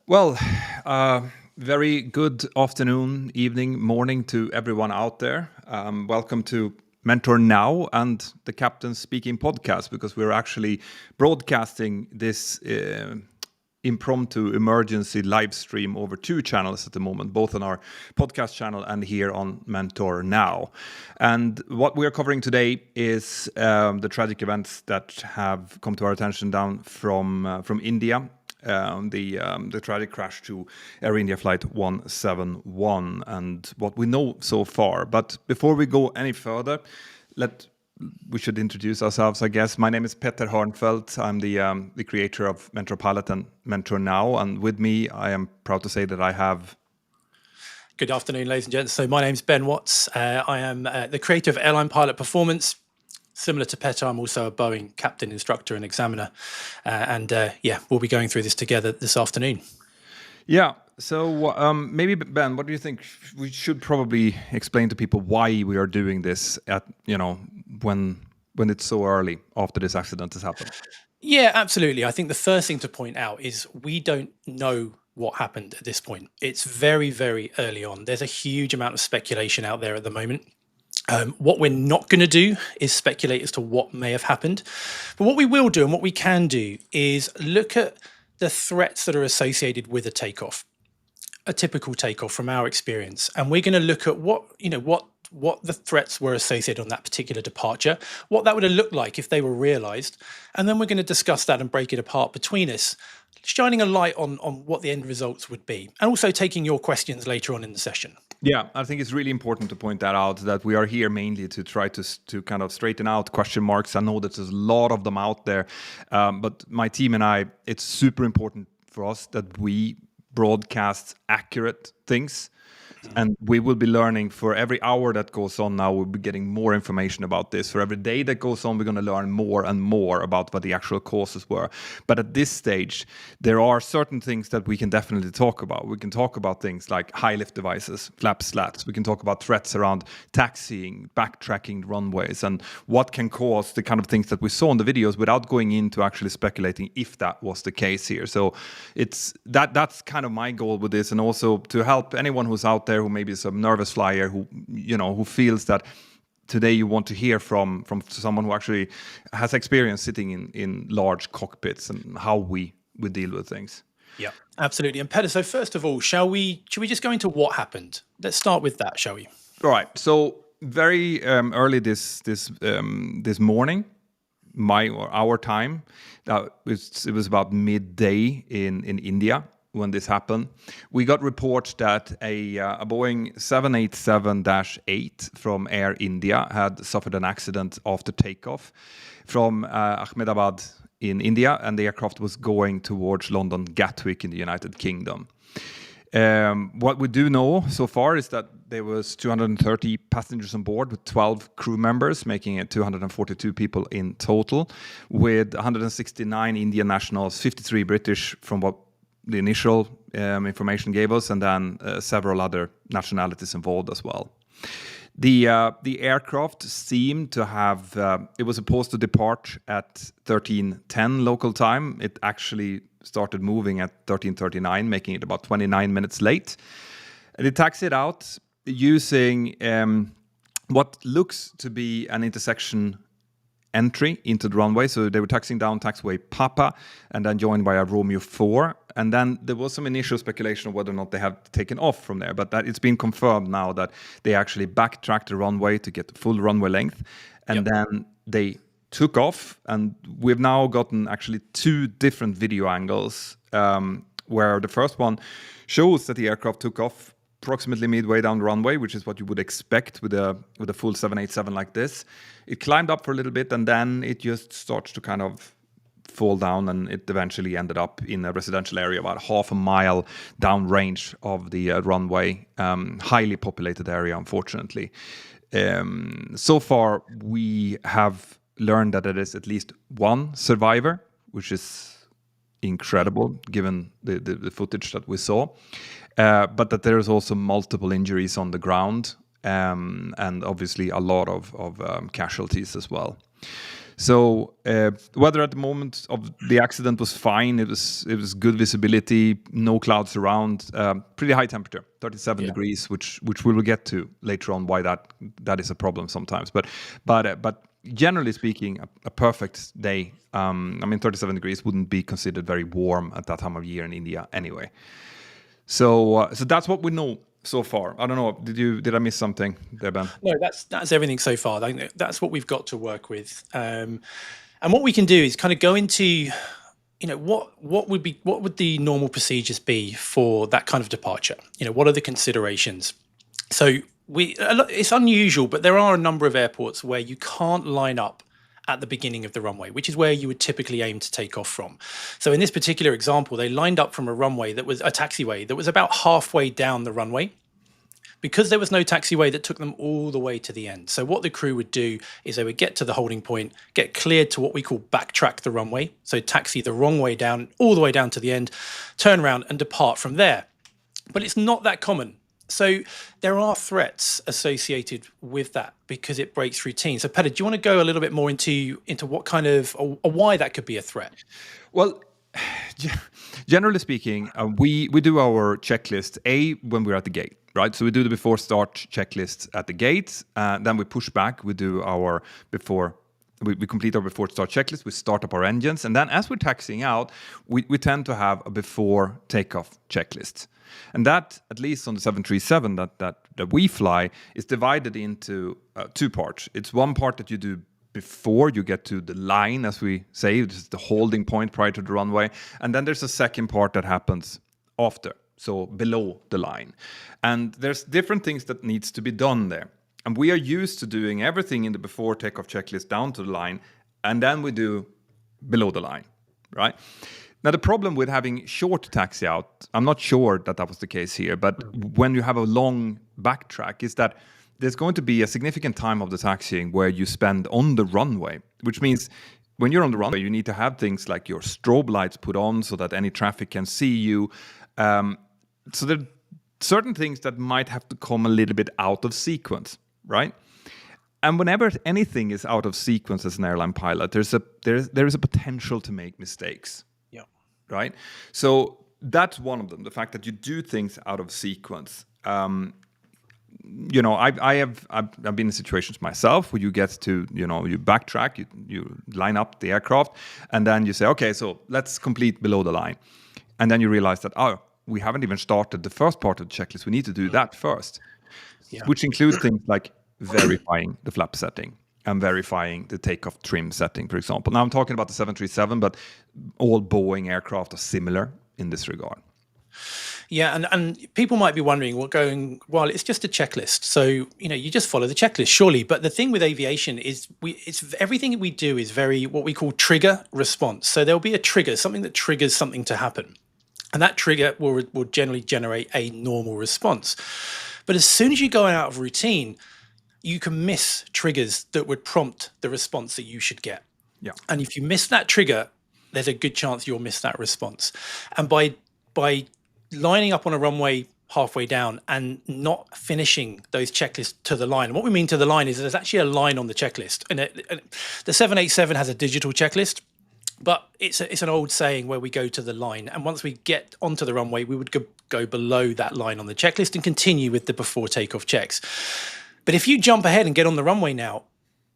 Well, very good afternoon, evening, morning to everyone out there. Welcome to Mentor Now and the Captain Speaking podcast, because we're actually broadcasting this impromptu emergency live stream over two channels at the moment, both on our podcast channel and here on Mentor Now. And what we are covering today is the tragic events that have come to our attention down from India. The tragic crash to Air India flight 171 and what we know so far. But before we go any further, we should introduce ourselves, I guess. My name is Petter Hörnfeldt. I'm the creator of Mentor Pilot and Mentor Now, and with me, I am proud to say that I have. Good afternoon, ladies and gents. So my name's Ben Watts. I am the creator of Airline Pilot Performance. Similar to Petter, I'm also a Boeing captain, instructor, and examiner. We'll be going through this together this afternoon. Yeah. So maybe, Ben, what do you think? We should probably explain to people why we are doing this when it's so early after this accident has happened. Yeah, absolutely. I think the first thing to point out is we don't know what happened at this point. It's very, very early on. There's a huge amount of speculation out there at the moment. What we're not going to do is speculate as to what may have happened. But what we will do and what we can do is look at the threats that are associated with a typical takeoff from our experience. And we're going to look at what the threats were associated on that particular departure, what that would have looked like if they were realized. And then we're going to discuss that and break it apart between us, shining a light on what the end results would be, and also taking your questions later on in the session. Yeah, I think it's really important to point that out, that we are here mainly to try to kind of straighten out question marks. I know that there's a lot of them out there, but my team and I, it's super important for us that we broadcast accurate things. And we will be learning for every hour that goes on now, we'll be getting more information about this. For every day that goes on, we're going to learn more and more about what the actual causes were. But at this stage, there are certain things that we can definitely talk about. We can talk about things like high lift devices, flaps, slats. We can talk about threats around taxiing, backtracking runways, and what can cause the kind of things that we saw in the videos without going into actually speculating if that was the case here. So that's kind of my goal with this, and also to help anyone who's out there who maybe is a nervous flyer, who feels that today you want to hear from someone who actually has experience sitting in large cockpits and how we deal with things. Yeah, absolutely. And Petter, so first of all, should we just go into what happened? Let's start with that, shall we? All right. So very early this morning, our time, it was about midday in India when this happened. We got reports that a Boeing 787-8 from Air India had suffered an accident after takeoff from Ahmedabad in India, and the aircraft was going towards London Gatwick in the United Kingdom. What we do know so far is that there was 230 passengers on board with 12 crew members, making it 242 people in total, with 169 Indian nationals, 53 British from what the initial information gave us, and then several other nationalities involved as well. The aircraft seemed to have, it was supposed to depart at 13:10 local time. It actually started moving at 13:39, making it about 29 minutes late. And it taxied out using what looks to be an intersection entry into the runway. So they were taxiing down taxiway Papa and then joined by a Romeo 4. And then there was some initial speculation of whether or not they have taken off from there, but that it's been confirmed now that they actually backtracked the runway to get the full runway length. And then they took off, and we've now gotten actually two different video angles, where the first one shows that the aircraft took off approximately midway down the runway, which is what you would expect with a full 787 like this. It climbed up for a little bit, and then it just starts to kind of fall down, and it eventually ended up in a residential area about half a mile downrange of the runway, highly populated area, unfortunately. So far, we have learned that there is at least one survivor, which is incredible given the footage that we saw, but that there's also multiple injuries on the ground, and obviously a lot of casualties as well. So weather at the moment of the accident was fine. It was good visibility, no clouds around, pretty high temperature, 37 Yeah. degrees, which we will get to later on why that is a problem sometimes. But generally speaking, a perfect day. I mean, 37 degrees wouldn't be considered very warm at that time of year in India anyway. So that's what we know so far. I don't know. Did I miss something there, Ben? No, that's everything so far. I think that's what we've got to work with. And what we can do is kind of go into, what would the normal procedures be for that kind of departure? What are the considerations? So it's unusual, but there are a number of airports where you can't line up at the beginning of the runway, which is where you would typically aim to take off from. So in this particular example, they lined up from a runway that was a taxiway that was about halfway down the runway, because there was no taxiway that took them all the way to the end. So what the crew would do is they would get to the holding point, get cleared to what we call backtrack the runway. So taxi the wrong way down, all the way down to the end, turn around and depart from there. But it's not that common. So there are threats associated with that because it breaks routine. So Petter, do you want to go a little bit more into what kind of, or why that could be a threat? Well, generally speaking, we do our checklist when we're at the gate, right? So we do the before start checklist at the gate, then we push back. We do our we complete our before start checklist. We start up our engines, and then as we're taxiing out, we tend to have a before takeoff checklist, and that, at least on the 737 that we fly, is divided into two parts. It's one part that you do before you get to the line, as we say, this is the holding point prior to the runway. And then there's a second part that happens after, so below the line. And there's different things that needs to be done there. And we are used to doing everything in the before takeoff checklist down to the line, and then we do below the line, right? Now, the problem with having short taxi out, I'm not sure that was the case here, but when you have a long backtrack, is that there's going to be a significant time of the taxiing where you spend on the runway, which means when you're on the runway, you need to have things like your strobe lights put on so that any traffic can see you. So there are certain things that might have to come a little bit out of sequence, right? And whenever anything is out of sequence as an airline pilot, there is a potential to make mistakes. Yeah. Right? So that's one of them, the fact that you do things out of sequence. I've been in situations myself where you get to, you backtrack, you line up the aircraft, and then you say, okay, so let's complete below the line. And then you realize that, we haven't even started the first part of the checklist. We need to do that first, which includes things like verifying the flap setting and verifying the takeoff trim setting, for example. Now I'm talking about the 737, but all Boeing aircraft are similar in this regard. Yeah, and people might be wondering, well, it's just a checklist. So, you just follow the checklist, surely. But the thing with aviation is it's everything we do is very what we call trigger response. So there'll be a trigger, something that triggers something to happen. And that trigger will generally generate a normal response. But as soon as you go out of routine, you can miss triggers that would prompt the response that you should get. Yeah. And if you miss that trigger, there's a good chance you'll miss that response. And by lining up on a runway halfway down and not finishing those checklists to the line. And what we mean to the line is there's actually a line on the checklist. And the 787 has a digital checklist, but it's an old saying where we go to the line. And once we get onto the runway, we would go below that line on the checklist and continue with the before takeoff checks. But if you jump ahead and get on the runway now,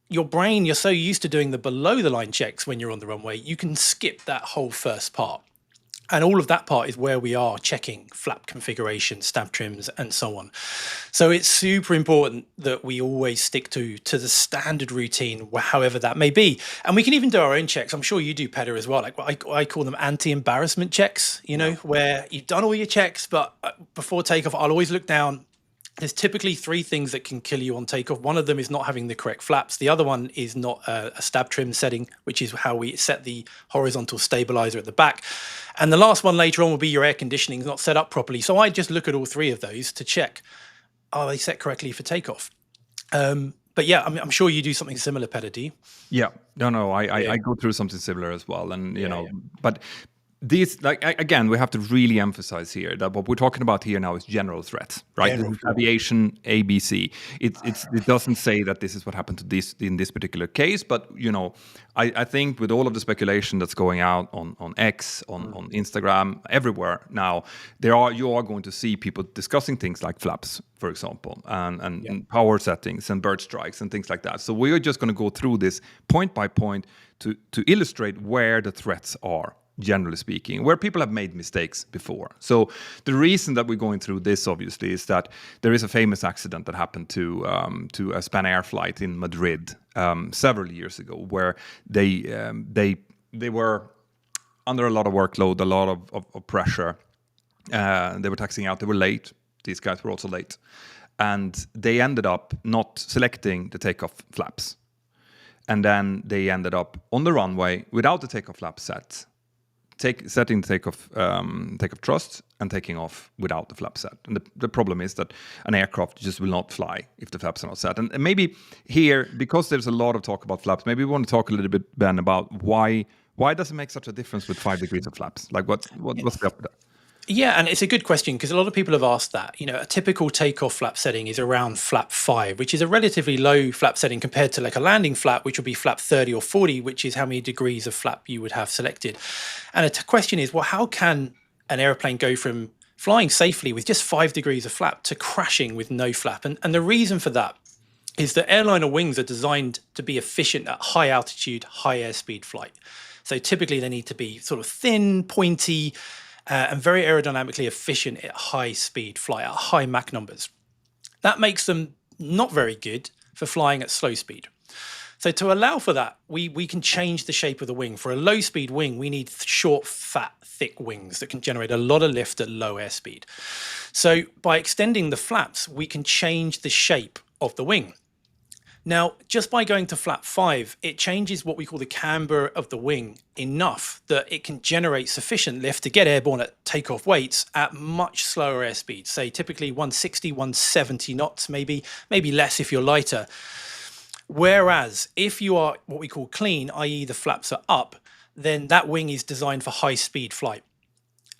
your brain, you're so used to doing the below the line checks when you're on the runway, you can skip that whole first part. And all of that part is where we are checking flap configuration, stab trims, and so on. So it's super important that we always stick to the standard routine, however that may be. And we can even do our own checks. I'm sure you do, Petter, as well. Like I call them anti-embarrassment checks, where you've done all your checks, but before takeoff, I'll always look down. There's typically three things that can kill you on takeoff. One of them is not having the correct flaps. The other one is not a stab trim setting, which is how we set the horizontal stabilizer at the back. And the last one later on will be your air conditioning is not set up properly. So I just look at all three of those to check, are they set correctly for takeoff? But yeah, I'm sure you do something similar, Petter, do you? Yeah, no, I go through something similar as well. And, but these, like, again, we have to really emphasize here that what we're talking about here now is general threats, right? This is aviation ABC. It doesn't say that this is what happened to this in this particular case, but I think with all of the speculation that's going out on X, on Instagram, everywhere now, you are going to see people discussing things like flaps, for example, and power settings and bird strikes and things like that. So we are just going to go through this point by point to illustrate where the threats are, generally speaking, where people have made mistakes before. So the reason that we're going through this, obviously, is that there is a famous accident that happened to a Spanair flight in Madrid several years ago, where they were under a lot of workload, a lot of pressure. They were taxiing out. They were late. These guys were also late. And they ended up not selecting the takeoff flaps. And then they ended up on the runway without the takeoff flap set, setting the takeoff thrust and taking off without the flap set. And the problem is that an aircraft just will not fly if the flaps are not set. And maybe here, because there's a lot of talk about flaps, maybe we want to talk a little bit, Ben, about why does it make such a difference with 5 degrees of flaps? Like what's the up with that? Yeah, and it's a good question because a lot of people have asked that. A typical takeoff flap setting is around flap 5, which is a relatively low flap setting compared to like a landing flap, which would be flap 30 or 40, which is how many degrees of flap you would have selected. And the question is, well, how can an airplane go from flying safely with just 5 degrees of flap to crashing with no flap? And the reason for that is that airliner wings are designed to be efficient at high altitude, high airspeed flight. So typically they need to be sort of thin, pointy, and very aerodynamically efficient at high speed flight, at high Mach numbers. That makes them not very good for flying at slow speed. So to allow for that, we can change the shape of the wing. For a low speed wing, we need short, fat, thick wings that can generate a lot of lift at low airspeed. So by extending the flaps, we can change the shape of the wing. Now, just by going to flap 5, it changes what we call the camber of the wing enough that it can generate sufficient lift to get airborne at takeoff weights at much slower airspeed, say typically 160, 170 knots, maybe less if you're lighter. Whereas if you are what we call clean, i.e. the flaps are up, then that wing is designed for high speed flight.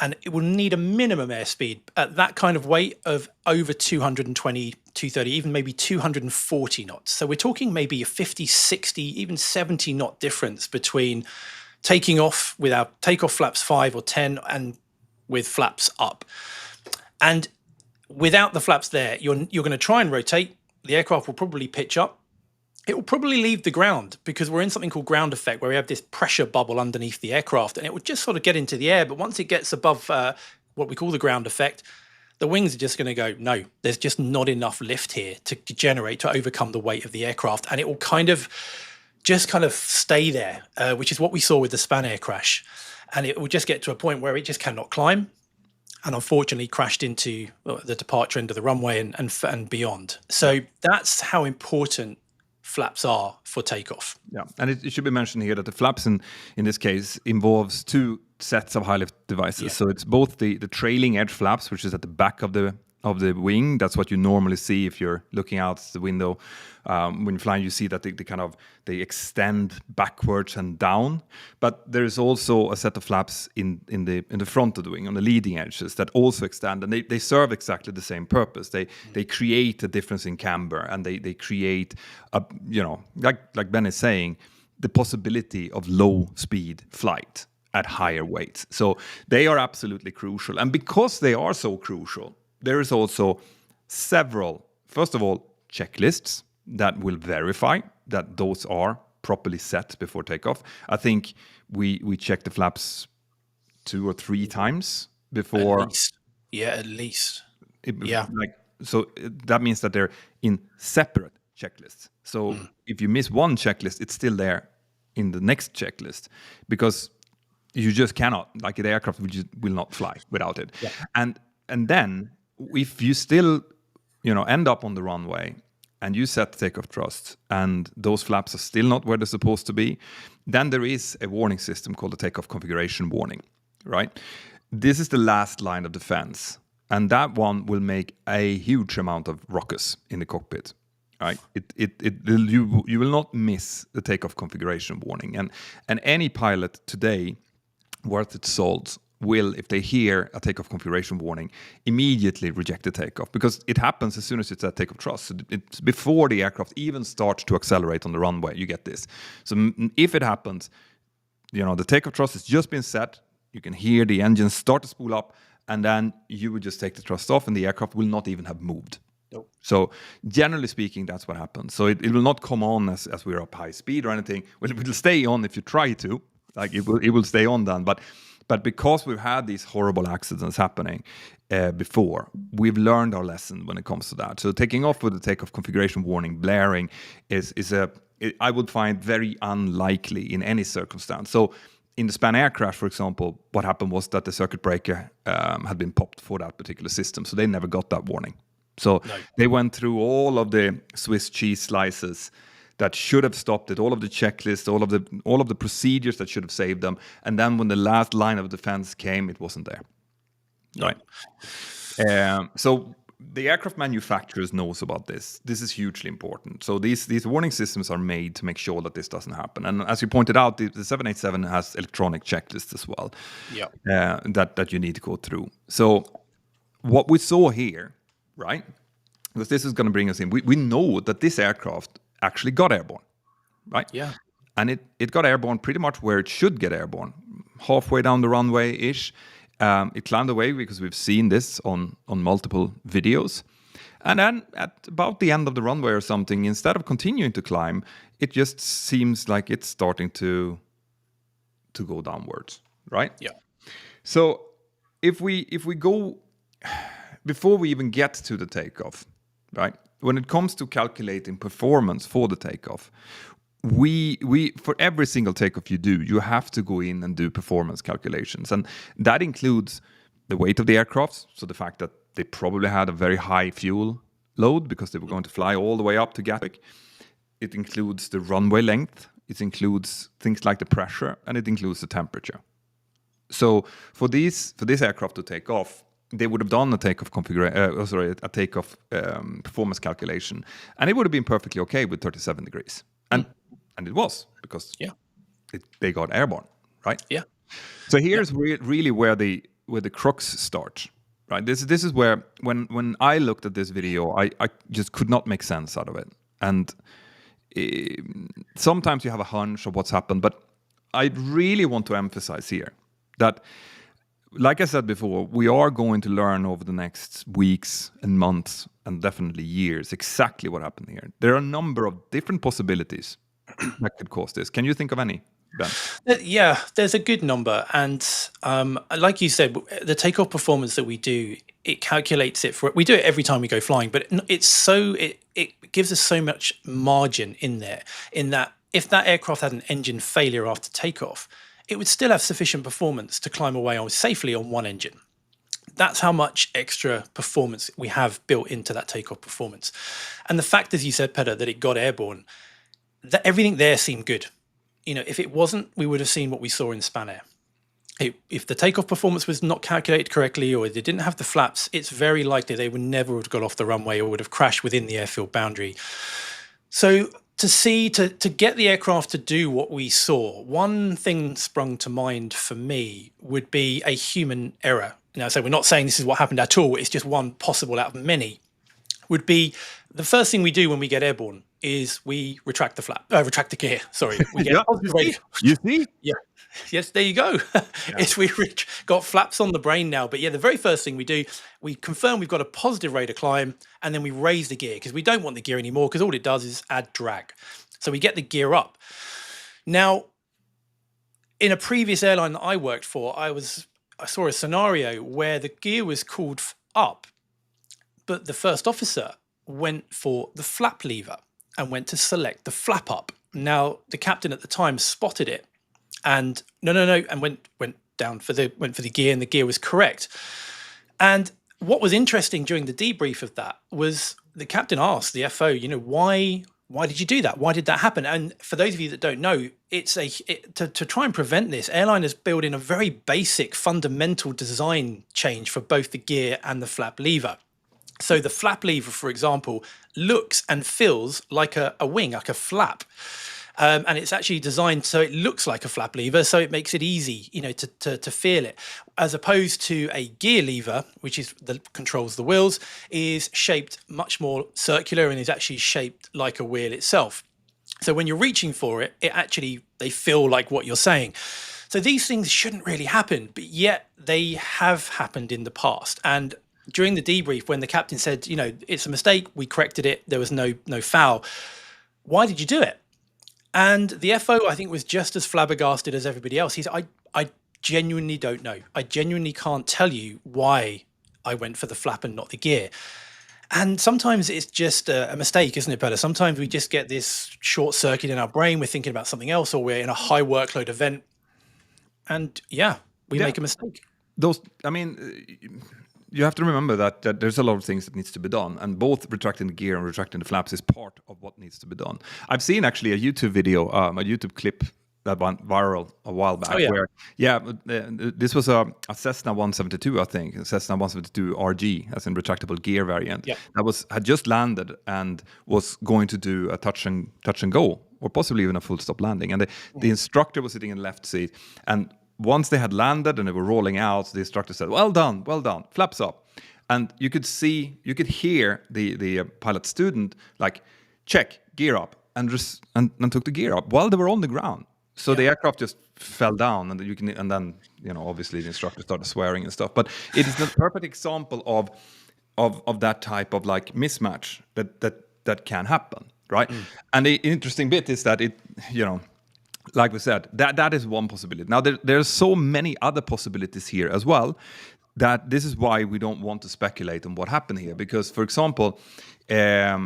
And it will need a minimum airspeed at that kind of weight of over 220, 230, even maybe 240 knots. So we're talking maybe a 50, 60, even 70 knot difference between taking off with our takeoff flaps 5 or 10 and with flaps up. And without the flaps there, you're going to try and rotate. The aircraft will probably pitch up. It will probably leave the ground because we're in something called ground effect, where we have this pressure bubble underneath the aircraft, and it will just sort of get into the air. But once it gets above what we call the ground effect, the wings are just going to go, no, there's just not enough lift here to overcome the weight of the aircraft. And it will kind of stay there, which is what we saw with the Spanair crash. And it will just get to a point where it just cannot climb. And unfortunately crashed into the departure end of the runway and beyond. So that's how important flaps are for takeoff. Yeah, and it should be mentioned here that the flaps in this case involves 2 sets of high lift devices. Yeah. So it's both the trailing edge flaps, which is at the back of the wing. That's what you normally see if you're looking out the window. When you're flying, you see that they extend backwards and down. But there is also a set of flaps in the front of the wing, on the leading edges, that also extend, and they serve exactly the same purpose. They create a difference in camber, and they create like Ben is saying, the possibility of low speed flight at higher weights. So they are absolutely crucial, and because they are so crucial, there is also several, first of all, checklists that will verify that those are properly set before takeoff. I think we check the flaps 2 or 3 times before. At least. Yeah, at least. So that means that they're in separate checklists. So if you miss one checklist, it's still there in the next checklist, because you just cannot, like the aircraft will not fly without it. Yeah. And then if you still, end up on the runway and you set takeoff thrust and those flaps are still not where they're supposed to be, then there is a warning system called the takeoff configuration warning, right? This is the last line of defense, and that one will make a huge amount of ruckus in the cockpit, right? You will not miss the takeoff configuration warning, and any pilot today worth its salt will, if they hear a takeoff configuration warning, immediately reject the takeoff, because it happens as soon as it's at takeoff thrust. So it's before the aircraft even starts to accelerate on the runway, you get this. So if it happens, the takeoff thrust has just been set, you can hear the engine start to spool up, and then you would just take the thrust off and the aircraft will not even have moved. Nope. So generally speaking, that's what happens. So it will not come on as we're up high speed or anything. Well, it will stay on if you try to. Like it will stay on then. But because we've had these horrible accidents happening before, we've learned our lesson when it comes to that. So taking off with the takeoff configuration warning blaring I would find very unlikely in any circumstance. So in the Span Air crash, for example, what happened was that the circuit breaker had been popped for that particular system, so they never got that warning. So they went through all of the Swiss cheese slices that should have stopped it, all of the checklists, all of the procedures that should have saved them, and then when the last line of defense came, it wasn't there. Right. So the aircraft manufacturers knows about this. This is hugely important. So these warning systems are made to make sure that this doesn't happen. And as you pointed out, the 787 has electronic checklists as well. Yeah. That you need to go through. So what we saw here, right? Because this is going to bring us in. We know that this aircraft actually got airborne, right? Yeah. And it got airborne pretty much where it should get airborne, halfway down the runway-ish. It climbed away because we've seen this on multiple videos. And then at about the end of the runway or something, instead of continuing to climb, it just seems like it's starting to go downwards, right? Yeah. So if we go, before we even get to the takeoff, right? When it comes to calculating performance for the takeoff, we for every single takeoff you do, you have to go in and do performance calculations, and that includes the weight of the aircraft, so the fact that they probably had a very high fuel load because they were going to fly all the way up to Gatwick. It includes the runway length, it includes things like the pressure, and it includes the temperature. So for this aircraft to take off, they would have done a takeoff performance calculation, and it would have been perfectly okay with 37 degrees. And it was, because they got airborne, right? Yeah. So here's really where the crux starts, right? This is where when I looked at this video, I just could not make sense out of it. And sometimes you have a hunch of what's happened, but I really want to emphasize here that, like I said before, we are going to learn over the next weeks and months and definitely years exactly what happened here. There are a number of different possibilities that could cause this. Can you think of any, Ben? Yeah, there's a good number. And like you said, the takeoff performance that we do, it calculates it we do it every time we go flying, but it gives us so much margin in there, in that if that aircraft had an engine failure after takeoff, it would still have sufficient performance to climb away safely on one engine. That's how much extra performance we have built into that takeoff performance. And the fact, as you said, Petter, that it got airborne, that everything there seemed good. If it wasn't, we would have seen what we saw in Span Air. If the takeoff performance was not calculated correctly, or they didn't have the flaps, it's very likely they would never have got off the runway or would have crashed within the airfield boundary. So to get the aircraft to do what we saw, one thing sprung to mind for me would be a human error. Now, so we're not saying this is what happened at all. It's just one possible out of many. Would be the first thing we do when we get airborne is we retract the gear. Sorry, we get You see? Yeah. Yes, there you go. Yes, we got flaps on the brain now. But yeah, the very first thing we do, we confirm we've got a positive rate of climb, and then we raise the gear because we don't want the gear anymore, because all it does is add drag. So we get the gear up. Now, in a previous airline that I worked for, I saw a scenario where the gear was called up, but the first officer went for the flap lever and went to select the flap up. Now, the captain at the time spotted it and no, and went down for the gear, and the gear was correct. And what was interesting during the debrief of that was the captain asked the FO, why did you do that? Why did that happen? And for those of you that don't know, to try and prevent this, Airline has built in a very basic fundamental design change for both the gear and the flap lever. So the flap lever, for example, looks and feels like a wing, like a flap. And it's actually designed so it looks like a flap lever, so it makes it easy, to feel it, as opposed to a gear lever, which is that controls the wheels, is shaped much more circular and is actually shaped like a wheel itself. So when you're reaching for it, they feel like what you're saying. So these things shouldn't really happen, but yet they have happened in the past. And during the debrief, when the captain said, it's a mistake, we corrected it, there was no foul. Why did you do it? And the FO, I think, was just as flabbergasted as everybody else. He said, I genuinely don't know. I genuinely can't tell you why I went for the flap and not the gear. And sometimes it's just a mistake, isn't it, Bella? Sometimes we just get this short circuit in our brain. We're thinking about something else, or we're in a high workload event. And we make a mistake. You have to remember that there's a lot of things that needs to be done, and both retracting the gear and retracting the flaps is part of what needs to be done. I've seen actually a YouTube video, a YouTube clip that went viral a while back. Where this was a Cessna 172, I think, a Cessna 172 RG, as in retractable gear variant. That had just landed and was going to do a touch and go, or possibly even a full stop landing. And the instructor was sitting in the left seat, and once they had landed and they were rolling out, the instructor said, well done, flaps up. And you could hear the pilot student like, check, gear up, and took the gear up while they were on the ground. So the aircraft just fell down, and then obviously the instructor started swearing and stuff. But it is the perfect example of that type of like mismatch that can happen, right? And the interesting bit is that like we said, that is one possibility. Now, there's so many other possibilities here as well, that this is why we don't want to speculate on what happened here. Because, for example, a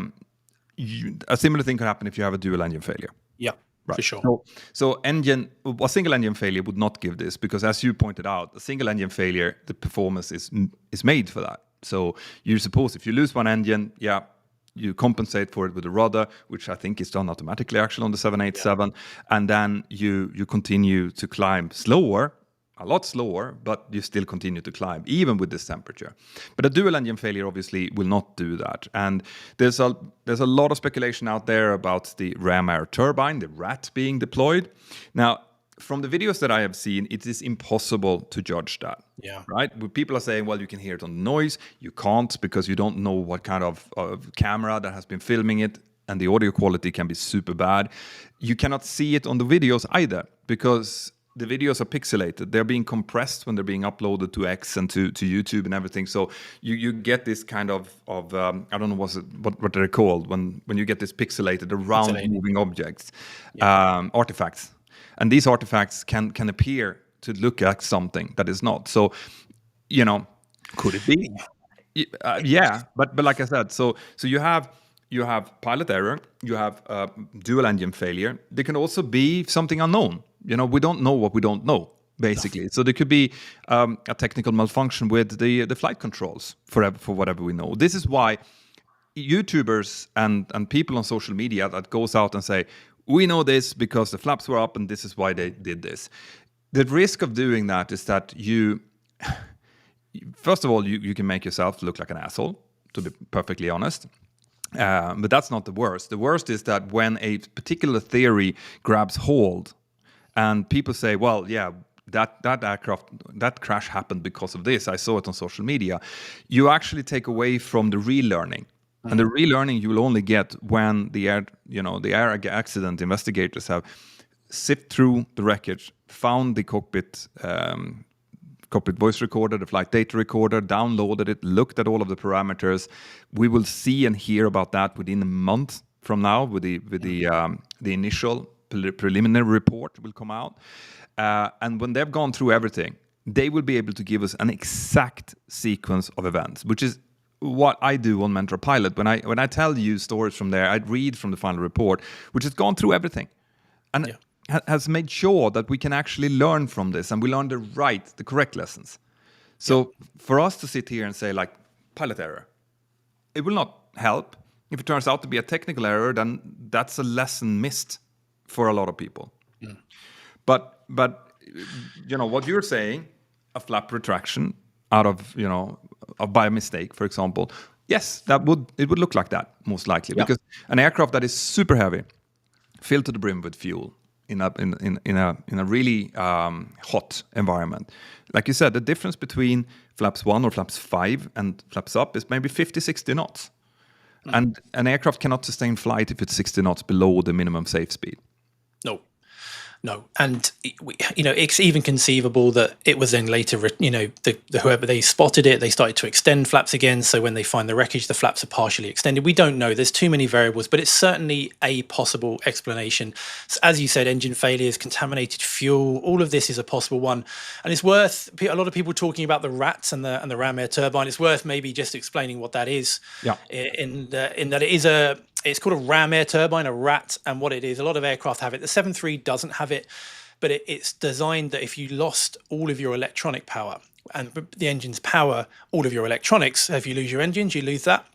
similar thing could happen if you have a dual engine failure. Yeah, right. For sure. So a single engine failure would not give this, because as you pointed out, a single engine failure, the performance is made for that. So you suppose if you lose one engine, you compensate for it with a rudder, which I think is done automatically actually on the 787, and then you continue to climb slower, a lot slower, but you still continue to climb even with this temperature. But a dual engine failure obviously will not do that. And there's a lot of speculation out there about the ram air turbine, the RAT, being deployed. Now, from the videos that I have seen, it is impossible to judge that. Yeah. Right? People are saying, well, you can hear it on the noise. You can't, because you don't know what kind of camera that has been filming it, and the audio quality can be super bad. You cannot see it on the videos either, because the videos are pixelated. They're being compressed when they're being uploaded to X and to YouTube and everything. So you get this kind of I don't know what they're called, when you get this pixelated around moving objects, artifacts. And these artifacts can appear to look like something that is not. So, could it be? But like I said, so you have pilot error, you have dual engine failure. There can also be something unknown. We don't know what we don't know, basically. So there could be a technical malfunction with the flight controls for whatever we know. This is why YouTubers and people on social media that goes out and say, we know this because the flaps were up and this is why they did this. The risk of doing that is that first of all, you can make yourself look like an asshole, to be perfectly honest. But that's not the worst. The worst is that when a particular theory grabs hold and people say, well, that aircraft, that crash happened because of this, I saw it on social media, you actually take away from the relearning. And the relearning you will only get when the air accident investigators have sifted through the wreckage, found the cockpit voice recorder, the flight data recorder, downloaded it, looked at all of the parameters. We will see and hear about that within a month from now, with the initial preliminary report will come out. And when they've gone through everything, they will be able to give us an exact sequence of events, which is what I do on Mentor Pilot. When I tell you stories from there, I read from the final report, which has gone through everything and has made sure that we can actually learn from this, and we learn the correct lessons. So for us to sit here and say, like, pilot error, it will not help. If it turns out to be a technical error, then that's a lesson missed for a lot of people. But what you're saying, a flap retraction out of by mistake, for example, yes, it would look like that most likely, because an aircraft that is super heavy, filled to the brim with fuel in a really hot environment. Like you said, the difference between flaps 1 or flaps 5 and flaps up is maybe 50, 60 knots. And an aircraft cannot sustain flight if it's 60 knots below the minimum safe speed. No, and it's even conceivable that it was then later, whoever they spotted it, they started to extend flaps again. So when they find the wreckage, the flaps are partially extended. We don't know. There's too many variables, but it's certainly a possible explanation. As you said, engine failures, contaminated fuel, all of this is a possible one, and it's worth a lot of people talking about the rats and the ram air turbine. It's worth maybe just explaining what that is. Yeah. In that it's called a ram air turbine, a RAT, and what it is, a lot of aircraft have it. The 737 doesn't have it, but it's designed that if you lost all of your electronic power and the engines power all of your electronics, if you lose your engines, you lose that,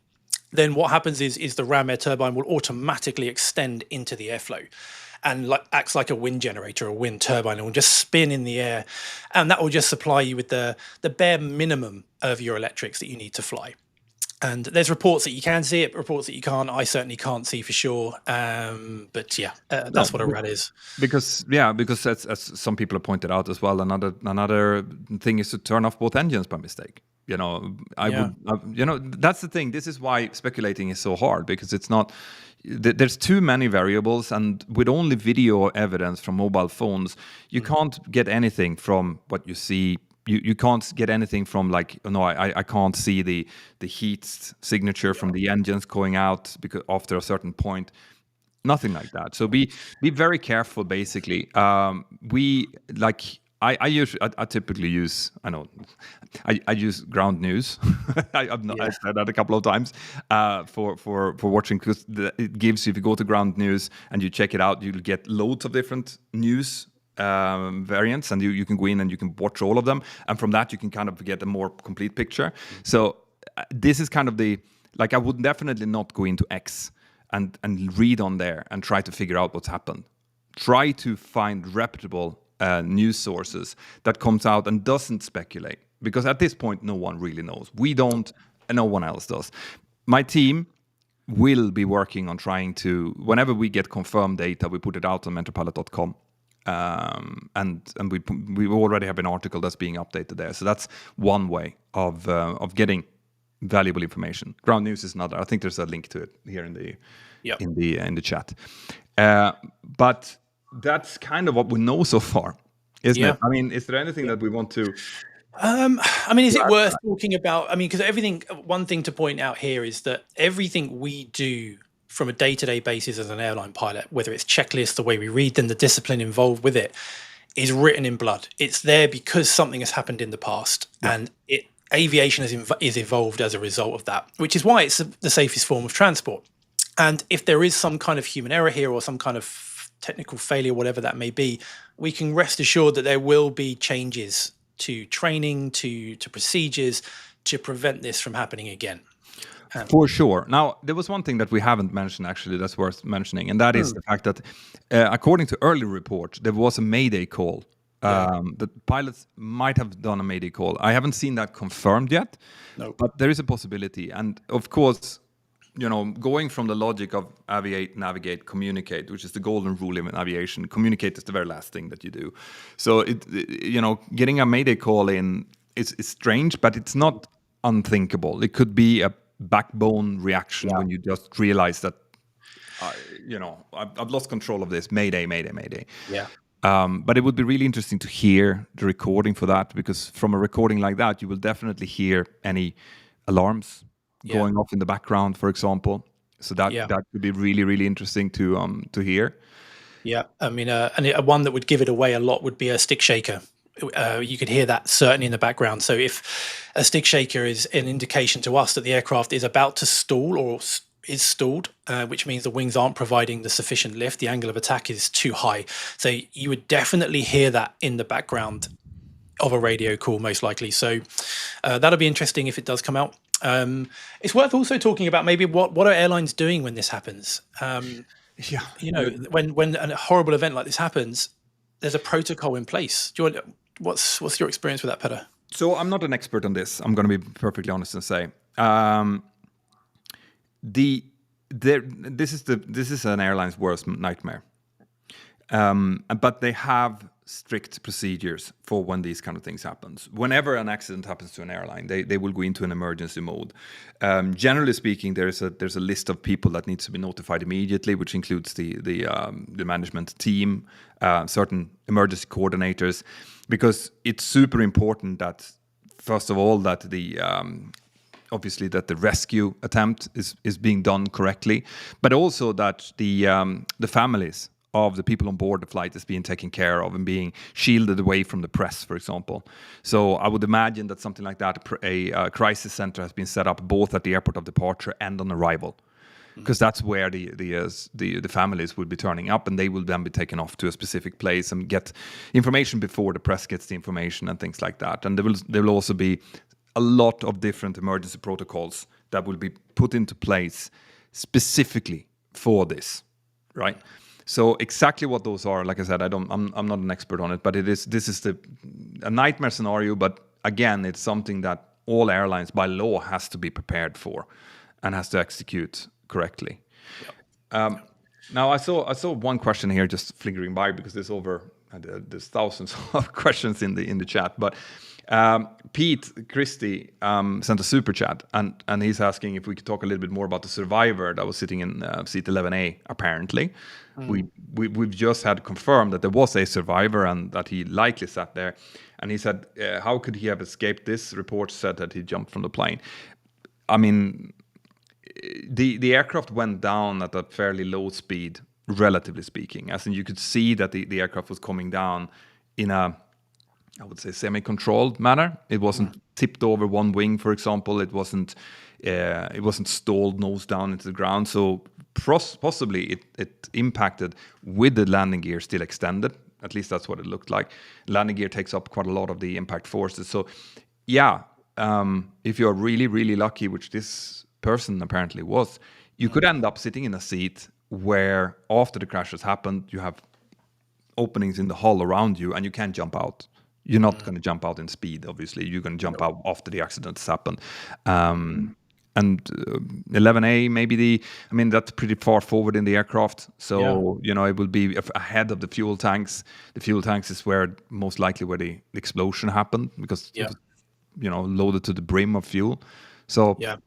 then what happens is the ram air turbine will automatically extend into the airflow and acts like a wind generator or a wind turbine. It will just spin in the air, and that will just supply you with the bare minimum of your electrics that you need to fly. And there's reports that you can see it, reports that you can't. I certainly can't see for sure. But yeah, that's what a RAT is. Because as some people have pointed out as well, another thing is to turn off both engines by mistake. That's the thing. This is why speculating is so hard, because it's not. There's too many variables, and with only video evidence from mobile phones, you can't get anything from what you see. You can't get anything from I can't see the heat signature from the engines going out because after a certain point, nothing like that. So be very careful. Basically, I typically use I use ground news. I said that a couple of times for watching, because it gives you, if you go to ground news and you check it out, you'll get loads of different news variants, and you can go in and you can watch all of them, and from that you can kind of get a more complete picture. So this is kind of I would definitely not go into X and read on there and try to figure out what's happened. Try to find reputable news sources that comes out and doesn't speculate, because at this point no one really knows. We don't, and no one else does. My team will be working on trying to, whenever we get confirmed data, we put it out on mentorpilot.com. And we already have an article that's being updated there. So that's one way of getting valuable information. Ground news is another. I think there's a link to it here in the chat. But that's kind of what we know so far, isn't it? I mean, is there anything that we want to? Is it worth talking about? Because one thing to point out here is that everything we do from a day-to-day basis as an airline pilot, whether it's checklists, the way we read them, the discipline involved with it, is written in blood. It's there because something has happened in the past, and aviation is evolved as a result of that, which is why it's the safest form of transport. And if there is some kind of human error here or some kind of technical failure, whatever that may be, we can rest assured that there will be changes to training, to procedures, to prevent this from happening again. For sure. Now, there was one thing that we haven't mentioned, actually, that's worth mentioning, and that is the fact that, according to early reports, there was a Mayday call. The pilots might have done a Mayday call. I haven't seen that confirmed yet, but there is a possibility. And of course, going from the logic of aviate, navigate, communicate, which is the golden rule in aviation, communicate is the very last thing that you do. So, getting a Mayday call in is strange, but it's not unthinkable. It could be a backbone reaction when you just realize that, I've lost control of this. Mayday, mayday, mayday. Yeah. But it would be really interesting to hear the recording for that, because from a recording like that, you will definitely hear any alarms going off in the background, for example. So that could be really, really interesting to hear. Yeah, and one that would give it away a lot would be a stick shaker. You could hear that certainly in the background. So if a stick shaker is an indication to us that the aircraft is about to stall or is stalled, which means the wings aren't providing the sufficient lift, the angle of attack is too high. So you would definitely hear that in the background of a radio call, most likely. So that'll be interesting if it does come out. It's worth also talking about maybe what are airlines doing when this happens. When a horrible event like this happens, there's a protocol in place. Do you want? What's your experience with that, Petter? So I'm not an expert on this. I'm going to be perfectly honest and say, this is an airline's worst nightmare. But they have strict procedures for when these kind of things happens. Whenever an accident happens to an airline, they will go into an emergency mode. Generally speaking, there's a list of people that needs to be notified immediately, which includes the management team, certain emergency coordinators, because it's super important that, first of all, that obviously that the rescue attempt is being done correctly, but also that the families of the people on board the flight is being taken care of and being shielded away from the press, for example. So I would imagine that something like that, a crisis center has been set up both at the airport of departure and on arrival, because that's where the families will be turning up, and they will then be taken off to a specific place and get information before the press gets the information and things like that. And there will also be a lot of different emergency protocols that will be put into place specifically for this, right? So exactly what those are, like I said, I'm not an expert on it, but this is a nightmare scenario. But again, it's something that all airlines by law has to be prepared for and has to execute correctly. Yep. Now I saw one question here just flickering by, because there's thousands of questions in the chat, but Pete Christie sent a super chat, and he's asking if we could talk a little bit more about the survivor that was sitting in seat 11A. Apparently, we've just had confirmed that there was a survivor and that he likely sat there. And he said, how could he have escaped this? Report said that he jumped from the plane. I mean, the aircraft went down at a fairly low speed, relatively speaking. As in, you could see that the aircraft was coming down in a, I would say, semi-controlled manner. It wasn't tipped over one wing, for example. It wasn't stalled nose down into the ground. So possibly it impacted with the landing gear still extended. At least that's what it looked like. Landing gear takes up quite a lot of the impact forces. So yeah, if you're really, really lucky, which this person apparently was, you could end up sitting in a seat where after the crash has happened, you have openings in the hull around you and you can't jump out. You're not going to jump out in speed, obviously. You're going to jump out after the accident has happened. And 11A, maybe that's pretty far forward in the aircraft. So, it will be ahead of the fuel tanks. The fuel tanks is most likely where the explosion happened, because it was, loaded to the brim of fuel. So, yeah.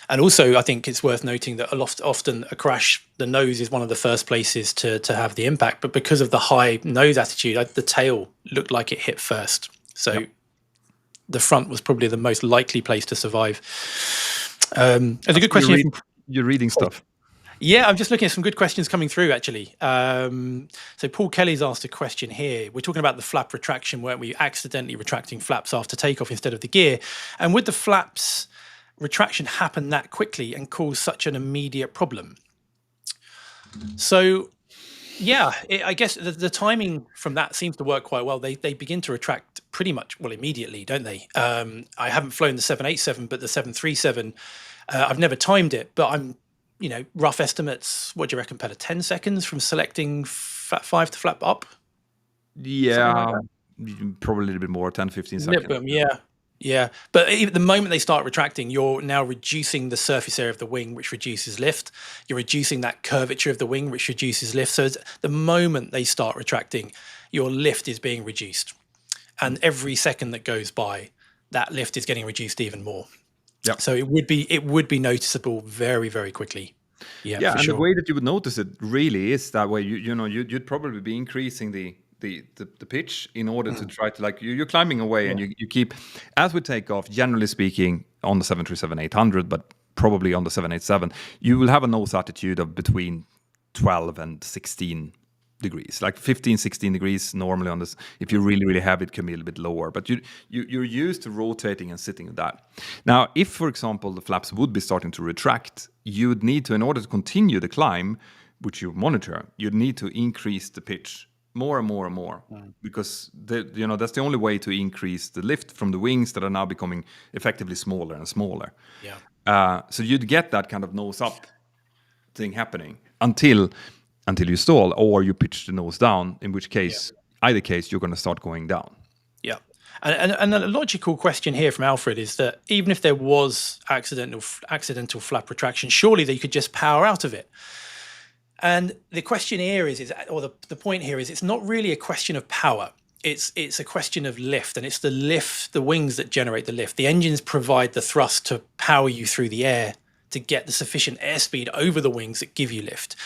And also, I think it's worth noting that often a crash, the nose is one of the first places to have the impact. But because of the high nose attitude, the tail looked like it hit first. So the front was probably the most likely place to survive. It's a good question. You're reading stuff. Yeah, I'm just looking at some good questions coming through, actually. So Paul Kelly's asked a question here. We're talking about the flap retraction, weren't we? Accidentally retracting flaps after takeoff instead of the gear. And would the flaps retraction happen that quickly and cause such an immediate problem? So, yeah, I guess the timing from that seems to work quite well. They begin to retract pretty much, immediately, don't they? I haven't flown the 787, but the 737, I've never timed it, but I'm, rough estimates, what do you reckon, Peter? 10 seconds from selecting flap 5 to flap up? Yeah, like probably a little bit more, 10, 15 seconds. Yeah. But the moment they start retracting, you're now reducing the surface area of the wing, which reduces lift. You're reducing that curvature of the wing, which reduces lift. So the moment they start retracting, your lift is being reduced. And every second that goes by, that lift is getting reduced even more. Yeah. So it would be noticeable very, very quickly. Yeah, and the way that you would notice it really is that way. You'd probably be increasing the pitch in order to try to, you're climbing away, and you keep, as we take off, generally speaking, on the 737-800, but probably on the 787, you will have a nose attitude of between 12 and 16 degrees, like 15, 16 degrees normally on this. If you really, really have it, can be a little bit lower, but you're used to rotating and sitting at that. Now, if, for example, the flaps would be starting to retract, you'd need to, in order to continue the climb, which you monitor, you'd need to increase the pitch more and more and more, because that's the only way to increase the lift from the wings that are now becoming effectively smaller and smaller. So you'd get that kind of nose up thing happening until you stall or you pitch the nose down, in which case, either case, you're going to start going down. Yeah. And a logical question here from Alfred is that even if there was accidental flap retraction, surely they could just power out of it. And the question here or the point here is, it's not really a question of power. It's a question of lift, and it's the wings that generate the lift. The engines provide the thrust to power you through the air to get the sufficient airspeed over the wings that give you lift.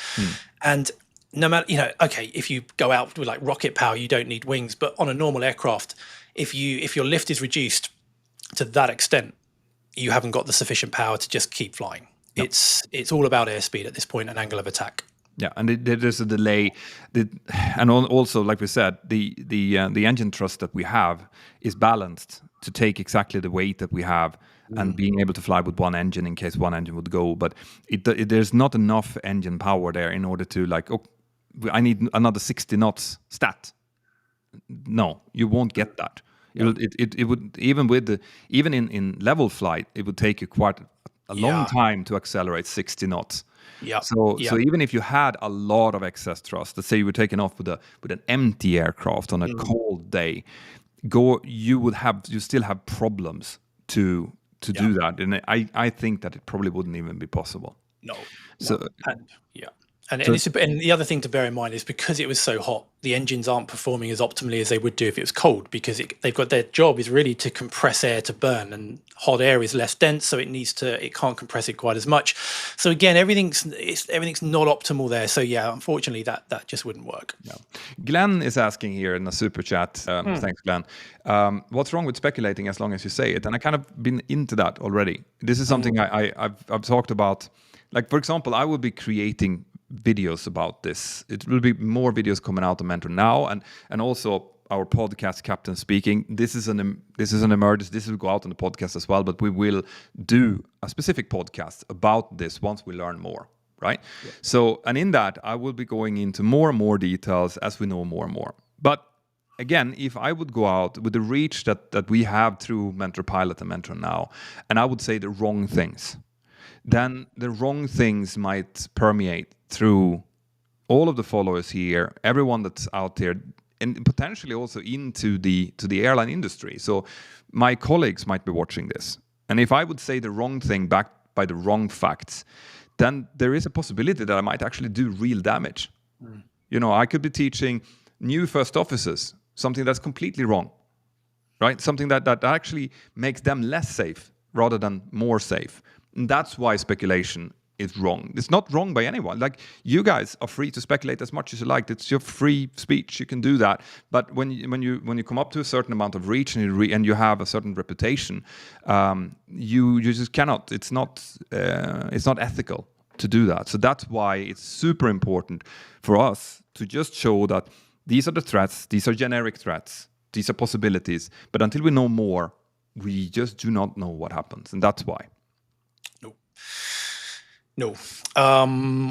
And no matter, okay, if you go out with like rocket power, you don't need wings, but on a normal aircraft, if your lift is reduced to that extent, you haven't got the sufficient power to just keep flying. Yep. It's all about airspeed at this point and angle of attack. Yeah, and there's a delay, and also, like we said, the engine thrust that we have is balanced to take exactly the weight that we have, and being able to fly with one engine in case one engine would go. But there's not enough engine power there in order to I need another 60 knots stat. No, you won't get that. It would even in level flight, it would take you quite a long time to accelerate 60 knots. Yeah. So even if you had a lot of excess thrust, let's say you were taking off with an empty aircraft on a cold day, you still have problems to do that, and I think that it probably wouldn't even be possible. No. And the other thing to bear in mind is, because it was so hot, the engines aren't performing as optimally as they would do if it was cold, because they've got, their job is really to compress air to burn, and hot air is less dense, so it can't compress it quite as much. So again, everything's not optimal there. So yeah, unfortunately, that just wouldn't work. Yeah. Glenn is asking here in a super chat. Thanks, Glenn. What's wrong with speculating as long as you say it? And I kind of been into that already. This is something I've talked about. Like, for example, I will be creating videos about this. It will be more videos coming out on Mentor now, and also our podcast, Captain Speaking. This is an emergency. This will go out on the podcast as well, but we will do a specific podcast about this once we learn more, right? Yeah. So, and in that, I will be going into more and more details as we know more and more. But again, if I would go out with the reach that we have through Mentor Pilot and Mentor Now, and I would say the wrong things, then the wrong things might permeate through all of the followers here, everyone that's out there, and potentially also into the airline industry. So my colleagues might be watching this, and if I would say the wrong thing backed by the wrong facts, then there is a possibility that I might actually do real damage. I could be teaching new first officers something that's completely wrong, right? Something that actually makes them less safe rather than more safe. And that's why speculation is wrong. It's not wrong by anyone. Like, you guys are free to speculate as much as you like. It's your free speech. You can do that. But when you come up to a certain amount of reach and you have a certain reputation, you just cannot. It's not ethical to do that. So that's why it's super important for us to just show that these are the threats. These are generic threats. These are possibilities. But until we know more, we just do not know what happens, and that's why. No.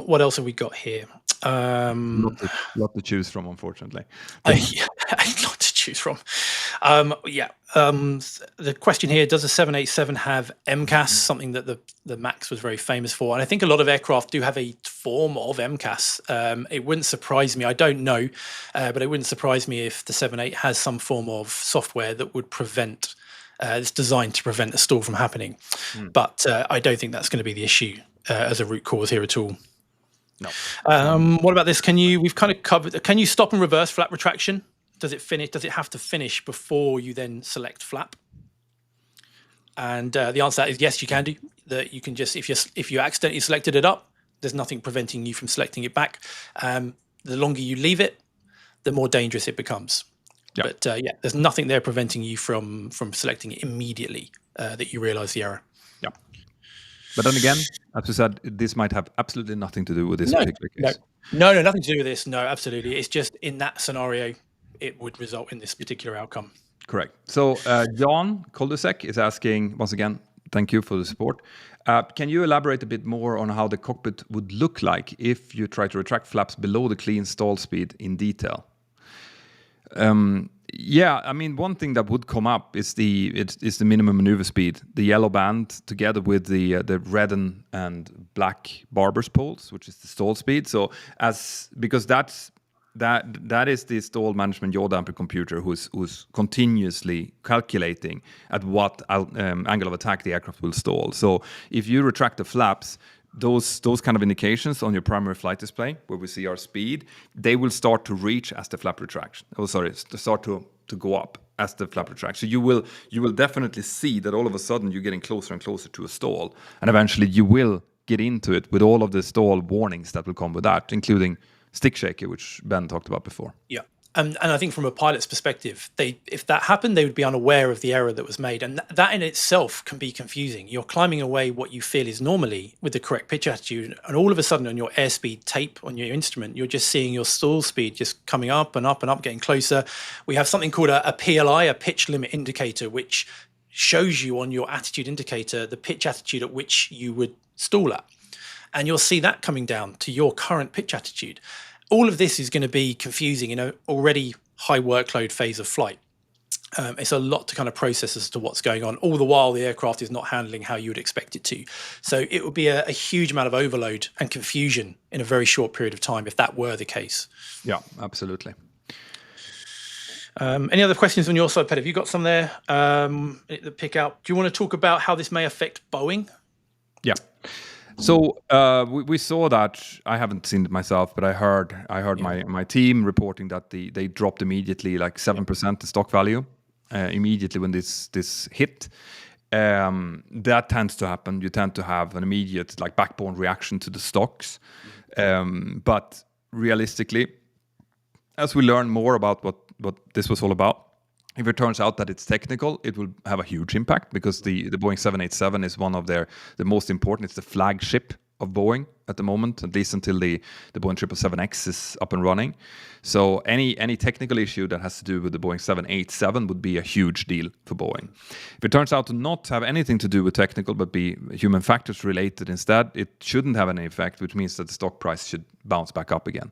What else have we got here? Lot to choose from, unfortunately. A lot to choose from. The question here: does a 787 have MCAS? Something that the Max was very famous for, and I think a lot of aircraft do have a form of MCAS. It wouldn't surprise me. I don't know, but it wouldn't surprise me if the 78 has some form of software that would prevent. It's designed to prevent a stall from happening, but I don't think that's going to be the issue as a root cause here at all. No. What about this? We've kind of covered. Can you stop and reverse flap retraction? Does it finish? Does it have to finish before you then select flap? And the answer to that is yes, you can do. That you can just, if you accidentally selected it up, there's nothing preventing you from selecting it back. The longer you leave it, the more dangerous it becomes. Yeah. But there's nothing there preventing you from selecting it immediately that you realize the error. Yeah. But then again, as we said, this might have absolutely nothing to do with this particular case. No, nothing to do with this. No, absolutely. It's just in that scenario, it would result in this particular outcome. Correct. So John Koldusek is asking, once again, thank you for the support. Can you elaborate a bit more on how the cockpit would look like if you try to retract flaps below the clean stall speed in detail? One thing that would come up is the minimum maneuver speed, the yellow band, together with the red and black Barber's poles, which is the stall speed. So because that is the stall management yaw damper computer who's continuously calculating at what angle of attack the aircraft will stall. So if you retract the flaps those kind of indications on your primary flight display, where we see our speed, they will start to reach as the flap retraction. Start to go up as the flap retracts. So you will definitely see that all of a sudden you're getting closer and closer to a stall, and eventually you will get into it with all of the stall warnings that will come with that, including stick shaker, which Ben talked about before. Yeah. And I think from a pilot's perspective, if that happened, they would be unaware of the error that was made. And that in itself can be confusing. You're climbing away what you feel is normally with the correct pitch attitude. And all of a sudden on your airspeed tape on your instrument, you're just seeing your stall speed just coming up and up and up, getting closer. We have something called a PLI, a pitch limit indicator, which shows you on your attitude indicator the pitch attitude at which you would stall at. And you'll see that coming down to your current pitch attitude. All of this is going to be confusing in an already high workload phase of flight. It's a lot to kind of process as to what's going on. All the while, the aircraft is not handling how you would expect it to. So it would be a huge amount of overload and confusion in a very short period of time if that were the case. Yeah, absolutely. Any other questions on your side, Pet? Have you got some there that pick out? Do you want to talk about how this may affect Boeing? Yeah. So we saw that. I haven't seen it myself, but I heard my team reporting that they dropped immediately, like 7% the stock value immediately when this hit. That tends to happen. You tend to have an immediate like backbone reaction to the stocks, but realistically, as we learn more about what this was all about, if it turns out that it's technical, it will have a huge impact because the Boeing 787 is one of the most important. It's the flagship of Boeing at the moment, at least until the Boeing 777X is up and running. So any technical issue that has to do with the Boeing 787 would be a huge deal for Boeing. If it turns out to not have anything to do with technical but be human factors related instead, it shouldn't have any effect, which means that the stock price should bounce back up again.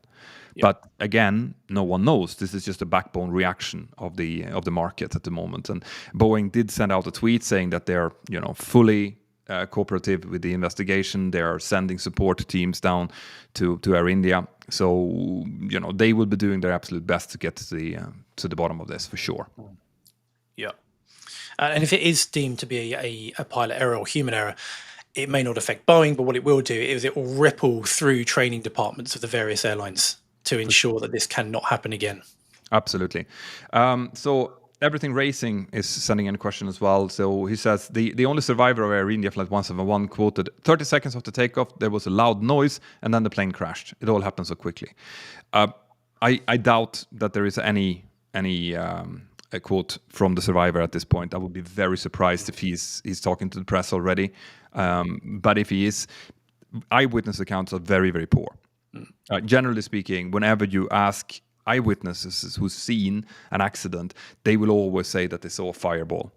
Yep. But again, no one knows. This is just a backbone reaction of the market at the moment. And Boeing did send out a tweet saying that they're fully cooperative with the investigation. They are sending support teams down to Air India. So they will be doing their absolute best to get to the bottom of this for sure. Yeah, and if it is deemed to be a pilot error or human error, it may not affect Boeing, but what it will do is it will ripple through training departments of the various airlines to ensure that this cannot happen again. Absolutely. So Everything Racing is sending in a question as well. So he says, the only survivor of Air India Flight 171 quoted, 30 seconds after takeoff, there was a loud noise and then the plane crashed. It all happened so quickly. I doubt that there is any a quote from the survivor at this point. I would be very surprised if he's talking to the press already. But if he is, eyewitness accounts are very, very poor. Generally speaking, whenever you ask eyewitnesses who've seen an accident, they will always say that they saw a fireball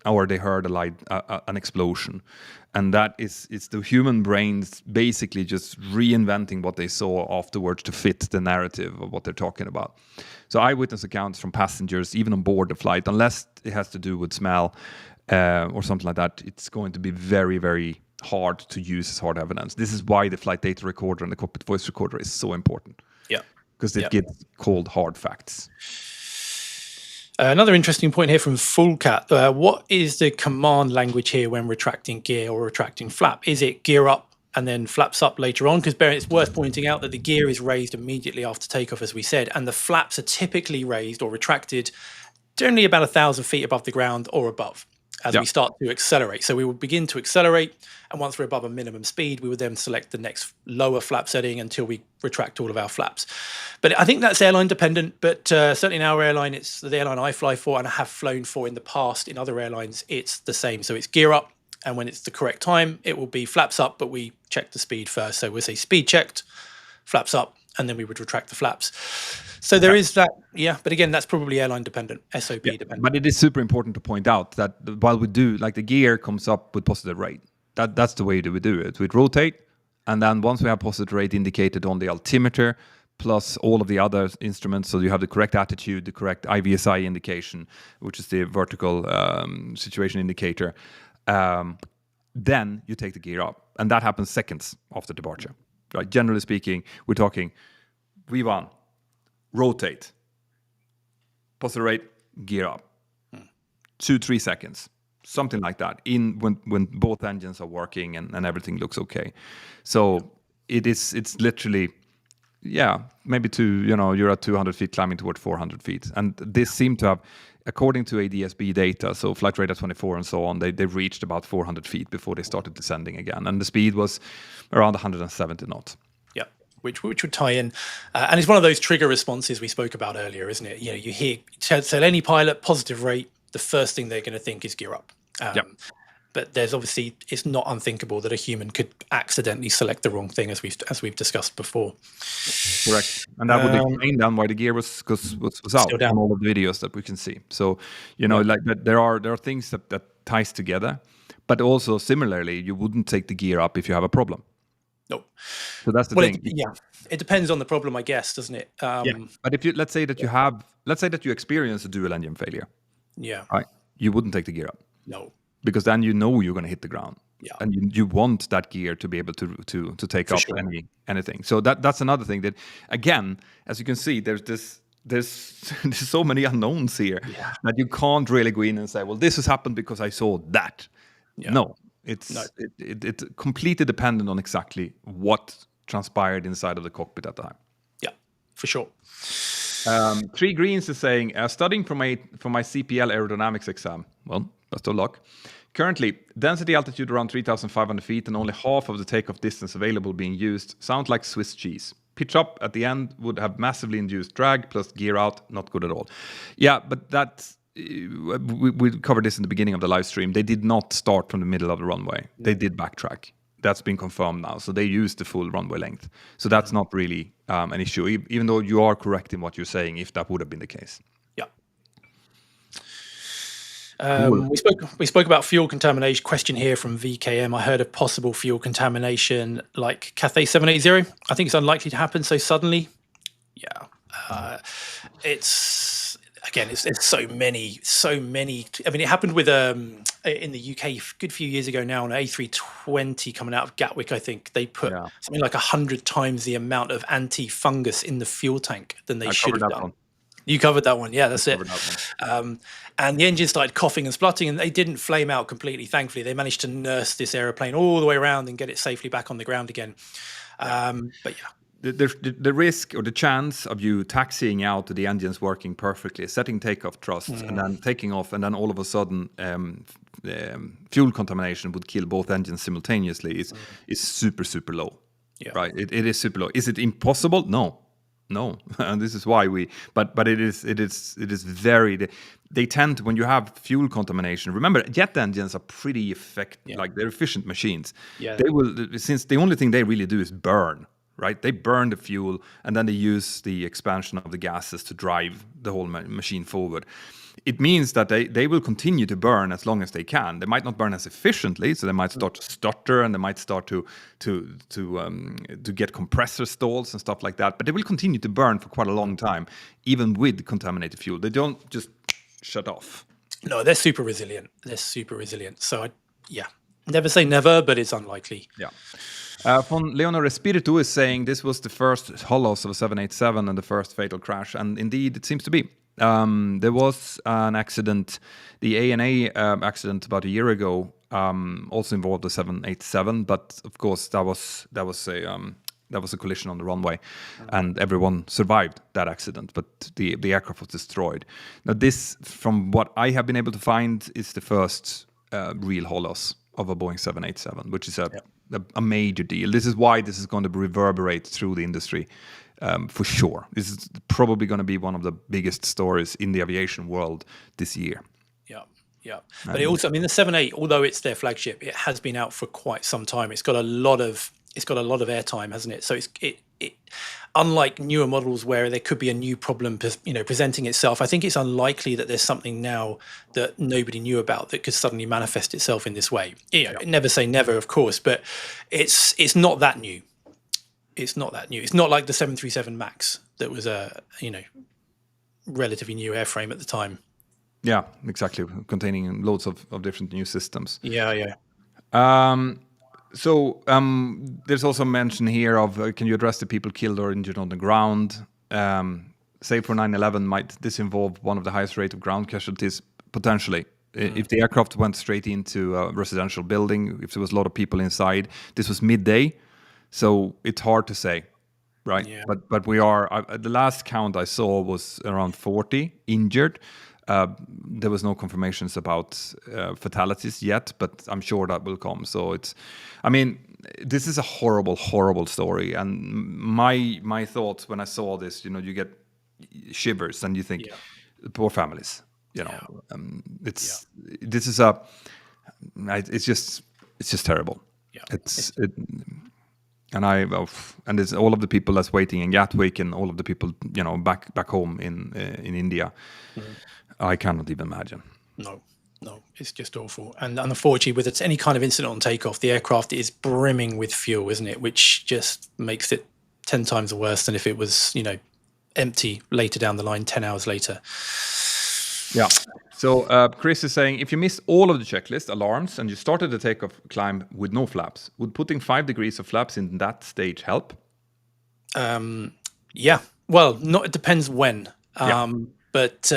or they heard an explosion. And that it's the human brains basically just reinventing what they saw afterwards to fit the narrative of what they're talking about. So eyewitness accounts from passengers, even on board the flight, unless it has to do with smell or something like that, it's going to be very, very hard to use as hard evidence. This is why the flight data recorder and the cockpit voice recorder is so important. Yeah. Because it gets called hard facts. Another interesting point here from Fullcat. What is the command language here when retracting gear or retracting flap? Is it gear up and then flaps up later on? Because it's worth pointing out that the gear is raised immediately after takeoff, as we said, and the flaps are typically raised or retracted generally about 1,000 feet above the ground or above as we start to accelerate. So we will begin to accelerate, and once we're above a minimum speed, we would then select the next lower flap setting until we retract all of our flaps. But I think that's airline dependent, but certainly in our airline, it's the airline I fly for and I have flown for in the past. In other airlines, it's the same. So it's gear up, and when it's the correct time, it will be flaps up, but we check the speed first. So we'll say speed checked, flaps up, and then we would retract the flaps. So there is that, but again, that's probably airline dependent, SOP dependent. But it is super important to point out that while we do, like the gear comes up with positive rate. That's the way that we do it. We rotate, and then once we have positive rate indicated on the altimeter, plus all of the other instruments, so you have the correct attitude, the correct IVSI indication, which is the vertical situation indicator, then you take the gear up. And that happens seconds after departure. Right? Generally speaking, we're talking V1, rotate, positive rate, gear up. 2-3 seconds. something like that, in when both engines are working and everything looks okay. So it's literally, maybe you're at 200 feet climbing toward 400 feet, and this seemed to have, according to ADS-B data, so flight radar 24 and so on, they reached about 400 feet before they started descending again, and the speed was around 170 knots. Yeah, which would tie in, and it's one of those trigger responses we spoke about earlier, isn't it? You hear tell any pilot positive rate, the first thing they're going to think is gear up. But there's obviously, it's not unthinkable that a human could accidentally select the wrong thing, as we've discussed before. Correct, and that would explain then why the gear was out down on all of the videos that we can see. So like that, there are things that ties together, but also similarly, you wouldn't take the gear up if you have a problem. No. So that's the thing. It depends on the problem, I guess, doesn't it? But if let's say that you experience a dual engine failure, right, you wouldn't take the gear up. No. Because then you're going to hit the ground, and you want that gear to be able to take For up sure. anything. So that's another thing that, again, as you can see, there's so many unknowns here that you can't really go in and say, well, this has happened because I saw that. No, it's completely dependent on exactly what transpired inside of the cockpit at the time. Yeah, for sure. 3 Greens is saying, studying for my CPL aerodynamics exam. Well, best of luck. Currently, density altitude around 3,500 feet and only half of the takeoff distance available being used. Sound like Swiss cheese. Pitch up at the end would have massively induced drag, plus gear out, not good at all. Yeah, but that's... We covered this in the beginning of the live stream. They did not start from the middle of the runway. They did backtrack. That's been confirmed now. So they used the full runway length. So that's not really an issue, even though you are correct in what you're saying, if that would have been the case. We spoke about fuel contamination. Question here from VKM. I heard of possible fuel contamination like Cathay 780. I think it's unlikely to happen so suddenly. It's so many. I mean, it happened with in the UK a good few years ago now on an A320 coming out of Gatwick. I think they put something like 100 times the amount of anti-fungus in the fuel tank than they should have done. You covered that one. Yeah, that's it. And the engine started coughing and spluttering, and they didn't flame out completely. Thankfully, they managed to nurse this aeroplane all the way around and get it safely back on the ground again. But the risk or the chance of you taxiing out to the engines working perfectly, setting takeoff thrusts, and then taking off, and then all of a sudden fuel contamination would kill both engines simultaneously is super, super low. Right? It is super low. Is it impossible? No, and this is why but it is very. They tend to, when you have fuel contamination. Remember, jet engines are pretty effective, like they're efficient machines. They will, since the only thing they really do is burn. Right, they burn the fuel and then they use the expansion of the gases to drive the whole machine forward. It means that they will continue to burn as long as they can. They might not burn as efficiently, so they might start to stutter and they might start to get compressor stalls and stuff like that. But they will continue to burn for quite a long time, even with contaminated fuel. They don't just shut off. No, they're super resilient. So never say never, but it's unlikely. Von Leonor Espiritu is saying this was the first hull loss of a 787 and the first fatal crash, and indeed it seems to be. There was an accident, the ANA accident about a year ago, also involved a 787, but of course that was a collision on the runway, and everyone survived that accident, but the aircraft was destroyed. Now this, from what I have been able to find, is the first real hull loss of a Boeing 787, which is a major deal. This is why this is going to reverberate through the industry for sure. This is probably going to be one of the biggest stories in the aviation world this year. But it also, I mean, the 78, although it's their flagship, it has been out for quite some time. It's got a lot of airtime, hasn't it? So it unlike newer models where there could be a new problem, presenting itself. I think it's unlikely that there's something now that nobody knew about that could suddenly manifest itself in this way. Never say never, of course, but it's not that new. It's not that new. It's not like the 737 MAX that was a relatively new airframe at the time. Yeah, exactly, containing loads of different new systems. So there's also mention here of can you address the people killed or injured on the ground? Say for 9/11, might this involve one of the highest rate of ground casualties? Potentially. If the aircraft went straight into a residential building, if there was a lot of people inside, this was midday, so it's hard to say, right? Yeah. But we are. The last count I saw was around 40 injured. There was no confirmations about fatalities yet, but I'm sure that will come. So I mean, this is a horrible, horrible story. And my thoughts when I saw this, you get shivers and you think, poor families. This is it's just terrible. Yeah. And it's all of the people that's waiting in Gatwick and all of the people back home in India. I cannot even imagine. No, it's just awful. And unfortunately, with any kind of incident on takeoff, the aircraft is brimming with fuel, isn't it? Which just makes it 10 times worse than if it was, empty later down the line, 10 hours later. Yeah. So Chris is saying, if you miss all of the checklist alarms and you started the takeoff climb with no flaps, would putting 5 degrees of flaps in that stage help? Yeah. Well, it depends when. But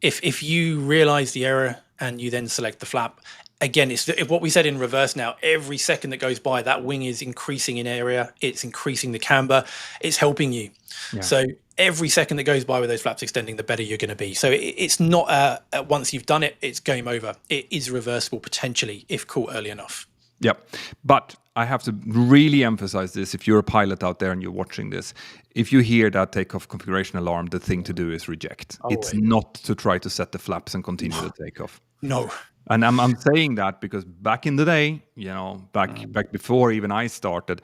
if you realize the error and you then select the flap, again, it's what we said in reverse now. Every second that goes by, that wing is increasing in area. It's increasing the camber. It's helping you. Yeah. So every second that goes by with those flaps extending, the better you're going to be. So it's not once you've done it, it's game over. It is reversible potentially if caught early enough. Yep. But I have to really emphasize this. If you're a pilot out there and you're watching this, if you hear that takeoff configuration alarm, the thing to do is reject. It's not to try to set the flaps and continue the takeoff. No. And I'm saying that because back in the day, back before even I started,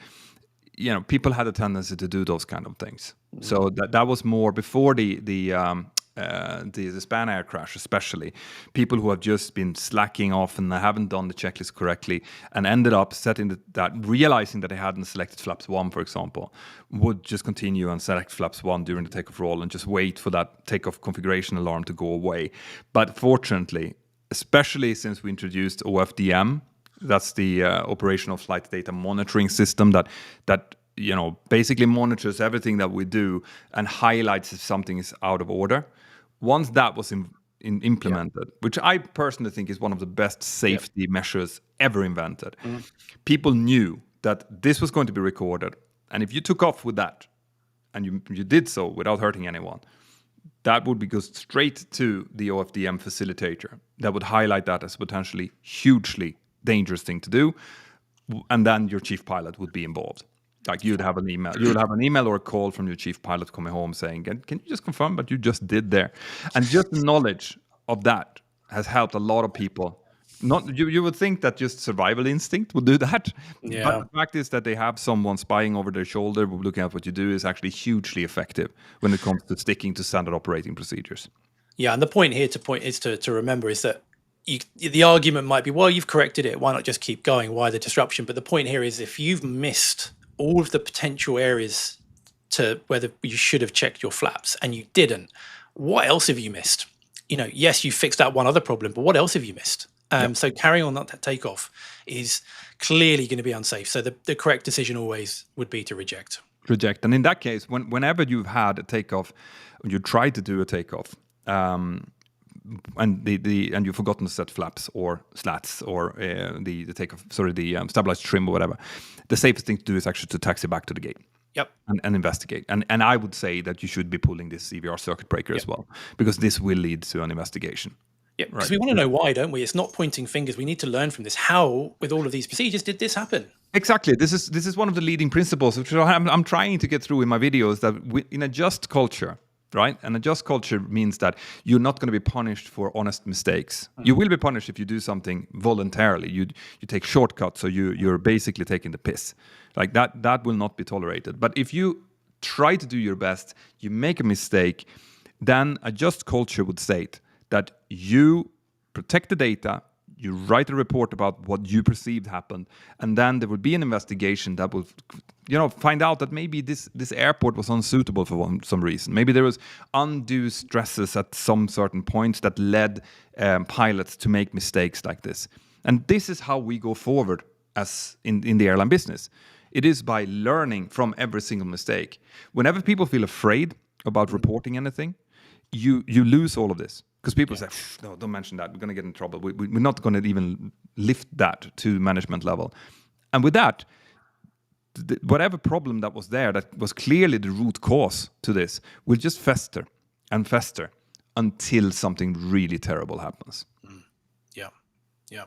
people had a tendency to do those kind of things. So that was more before the Spanair crash, especially people who have just been slacking off and they haven't done the checklist correctly and ended up realizing that they hadn't selected flaps 1, for example, would just continue and select flaps 1 during the takeoff roll and just wait for that takeoff configuration alarm to go away. But fortunately, especially since we introduced OFDM, that's the operational flight data monitoring system that basically monitors everything that we do and highlights if something is out of order. Once that was implemented, which I personally think is one of the best safety measures ever invented, people knew that this was going to be recorded. And if you took off with that, and you did so without hurting anyone, that would go straight to the OFDM facilitator. That would highlight that as a potentially hugely dangerous thing to do. And then your chief pilot would be involved. Like you'd have an email or a call from your chief pilot coming home saying, can you just confirm what you just did there? And just the knowledge of that has helped a lot of people. You would think that just survival instinct would do that. Yeah. But the fact is that they have someone spying over their shoulder, looking at what you do, is actually hugely effective when it comes to sticking to standard operating procedures. Yeah, and the point here to remember is that the argument might be, well, you've corrected it. Why not just keep going? Why the disruption? But the point here is if you've missed all of the potential areas to whether you should have checked your flaps and you didn't, what else have you missed? Yes, you fixed that one other problem, but what else have you missed? So carrying on that takeoff is clearly going to be unsafe. So the correct decision always would be to reject. And in that case, whenever you've had a takeoff, you try to do a takeoff, and you've forgotten to set flaps or slats or the takeoff, the stabilized trim or whatever, the safest thing to do is actually to taxi back to the gate. Yep. And investigate. And I would say that you should be pulling this CVR circuit breaker as well, because this will lead to an investigation. Yeah, because we want to know why, don't we? It's not pointing fingers. We need to learn from this. How, with all of these procedures, did this happen? Exactly. This is one of the leading principles, which I'm trying to get through in my videos, that in a just culture, right? And a just culture means that you're not going to be punished for honest mistakes. You will be punished if you do something voluntarily. You take shortcuts, so you're basically taking the piss. Like that will not be tolerated. But if you try to do your best, you make a mistake, then a just culture would state that you protect the data, you write a report about what you perceived happened, and then there would be an investigation that will, find out that maybe this airport was unsuitable for some reason. Maybe there was undue stresses at some certain points that led pilots to make mistakes like this. And this is how we go forward as in the airline business. It is by learning from every single mistake. Whenever people feel afraid about reporting anything, you lose all of this. Because people say, no, don't mention that. We're going to get in trouble. We're not going to even lift that to management level. And with that, whatever problem that was there, that was clearly the root cause to this, will just fester and fester until something really terrible happens. Yeah.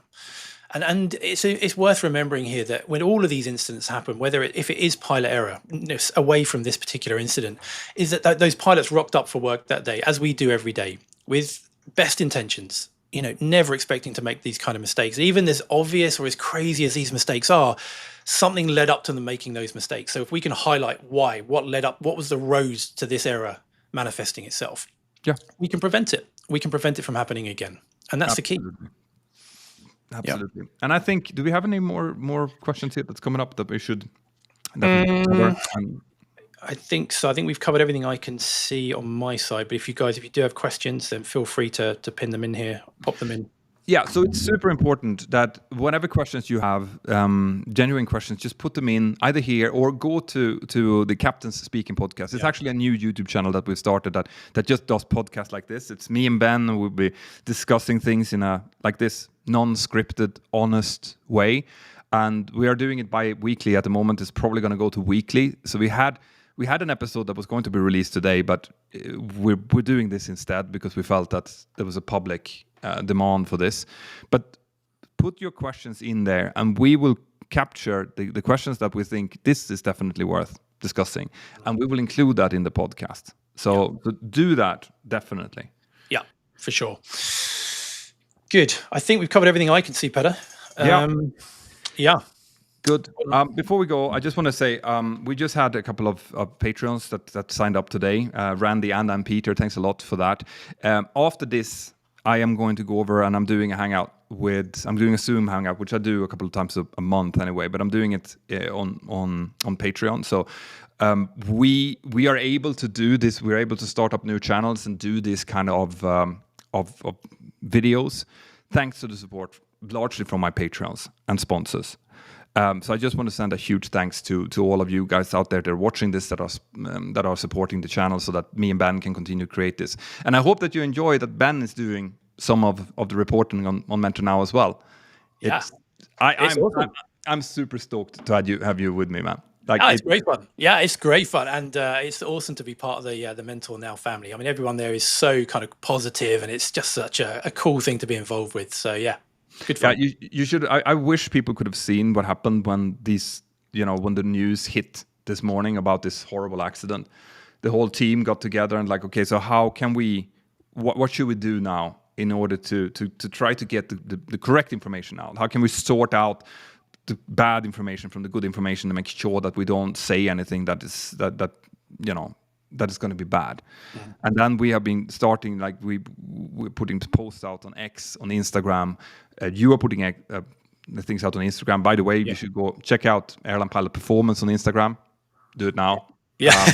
And it's worth remembering here that when all of these incidents happen, if it is pilot error, away from this particular incident, is that those pilots rocked up for work that day, as we do every day, with best intentions, never expecting to make these kind of mistakes. Even as obvious or as crazy as these mistakes are, something led up to them making those mistakes. So if we can highlight what was the road to this error manifesting itself, we can prevent it. We can prevent it from happening again. And that's the key. Absolutely. And I think, do we have any more questions here that's coming up that we should definitely cover? I think so. I think we've covered everything I can see on my side. But if you do have questions, then feel free to pin them in here, pop them in. Yeah, so it's super important that whatever questions you have, genuine questions, just put them in either here or go to the Captain's Speaking podcast. It's actually a new YouTube channel that we've started that just does podcasts like this. It's me and Ben who will be discussing things in a like this non-scripted, honest way. And we are doing it bi-weekly at the moment. It's probably going to go to weekly. So we had an episode that was going to be released today, but we're doing this instead because we felt that there was a public demand for this. But put your questions in there, and we will capture the questions that we think this is definitely worth discussing, and we will include that in the podcast. So do that, definitely. Yeah, for sure. Good. I think we've covered everything I can see, Petter. Yeah. Good. Before we go, I just want to say we just had a couple of Patreons that signed up today. Randy and Peter, thanks a lot for that. After this, I am going to go over and I'm doing a Zoom hangout, which I do a couple of times a month anyway, but I'm doing it on Patreon. So we are able to do this. We're able to start up new channels and do this kind of videos, thanks to the support largely from my Patreons and sponsors. So I just want to send a huge thanks to all of you guys out there that are watching this, that are supporting the channel, so that me and Ben can continue to create this. And I hope that you enjoy that Ben is doing some of the reporting on Mentor Now as well. Yeah, I'm super stoked to have you with me, man. It's great fun. Yeah, it's great fun, and it's awesome to be part of the Mentor Now family. I mean, everyone there is so kind of positive, and it's just such a cool thing to be involved with. So yeah. Good fun. Yeah, you should. I wish people could have seen what happened when when the news hit this morning about this horrible accident. The whole team got together and okay, so how can we? What should we do now in order to try to get the correct information out? How can we sort out the bad information from the good information to make sure that we don't say anything that is that is going to be bad? Mm-hmm. And then we have been starting, we're putting posts out on X, on Instagram. You are putting the things out on Instagram. By the way, you should go check out Airline Pilot Performance on Instagram. Do it now. Yeah.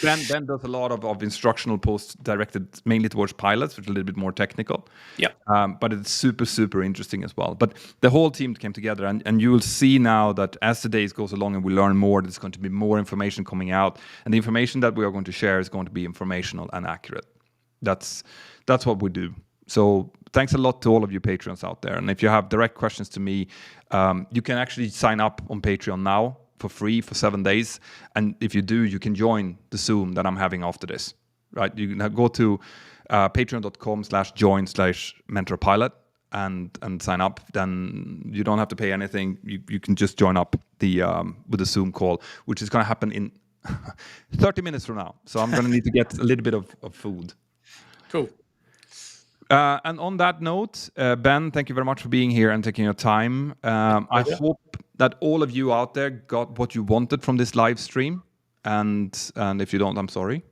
Ben does a lot of instructional posts directed mainly towards pilots, which is a little bit more technical. Yeah. But it's super, super interesting as well. But the whole team came together, and you will see now that as the days goes along and we learn more, there's going to be more information coming out. And the information that we are going to share is going to be informational and accurate. That's what we do. So thanks a lot to all of you Patreons out there. And if you have direct questions to me, you can actually sign up on Patreon now for free for 7 days. And if you do, you can join the Zoom that I'm having after this, right? You can go to patreon.com/join/mentorpilot and sign up. Then you don't have to pay anything. You can just join up with the Zoom call, which is going to happen in 30 minutes from now. So I'm going to need to get a little bit of food. Cool. And on that note, Ben, thank you very much for being here and taking your time. I hope that all of you out there got what you wanted from this live stream. And if you don't, I'm sorry.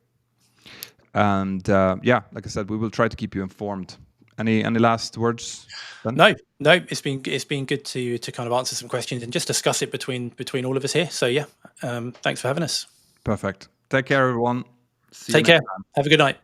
And like I said, we will try to keep you informed. Any last words, Ben? No. It's been good to kind of answer some questions and just discuss it between all of us here. So yeah, thanks for having us. Perfect. Take care, everyone. Take care. Have a good night.